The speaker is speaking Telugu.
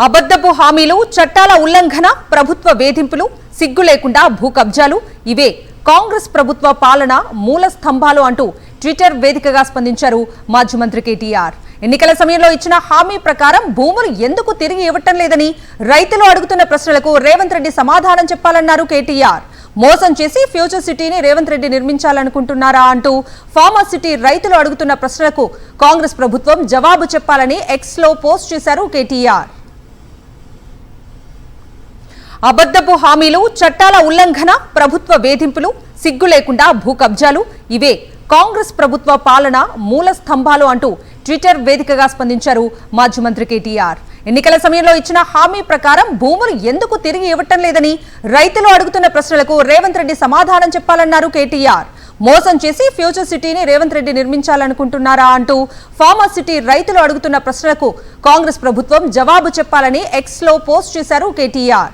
అబద్ధపు హామీలు, చట్టాల ఉల్లంఘన, ప్రభుత్వ వేధింపులు, సిగ్గు లేకుండా భూ కబ్జాలు ఇవే కాంగ్రెస్ ప్రభుత్వ పాలన మూల స్తంభాలు అంటూ ట్విట్టర్ వేదికగా స్పందించారు మాజీ మంత్రి కేటీఆర్. ఎన్నికల సమయంలో ఇచ్చిన హామీ ప్రకారం భూములు ఎందుకు తిరిగి ఇవ్వటం లేదని రైతులు అడుగుతున్న ప్రశ్నలకు రేవంత్ రెడ్డి సమాధానం చెప్పాలన్నారు కేటీఆర్. మోసం చేసి ఫ్యూచర్ సిటీని రేవంత్ రెడ్డి నిర్మించాలనుకుంటున్నారా అంటూ ఫార్మర్ సిటీ రైతులు అడుగుతున్న ప్రశ్నలకు కాంగ్రెస్ ప్రభుత్వం జవాబు చెప్పాలని ఎక్స్ లో పోస్ట్ చేశారు కేటీఆర్. అబద్ధపు హామీలు, చట్టాల ఉల్లంఘన, ప్రభుత్వ వేధింపులు, సిగ్గు లేకుండా భూ కబ్జాలు ఇవే కాంగ్రెస్ ప్రభుత్వ పాలన మూల స్తంభాలు అంటూ ట్విట్టర్ వేదికగా స్పందించారు మాజీ మంత్రి కేటీఆర్. ఎన్నికల సమయంలో ఇచ్చిన హామీ ప్రకారం భూములు ఎందుకు తిరిగి ఇవ్వటం లేదని రైతులు అడుగుతున్న ప్రశ్నలకు రేవంత్ రెడ్డి సమాధానం చెప్పాలన్నారు కేటీఆర్. మోసం చేసి ఫ్యూచర్ సిటీని రేవంత్ రెడ్డి నిర్మించాలనుకుంటున్నారా అంటూ ఫార్మర్ సిటీ రైతులు అడుగుతున్న ప్రశ్నలకు కాంగ్రెస్ ప్రభుత్వం జవాబు చెప్పాలని ఎక్స్ లో పోస్ట్ చేశారు కేటీఆర్.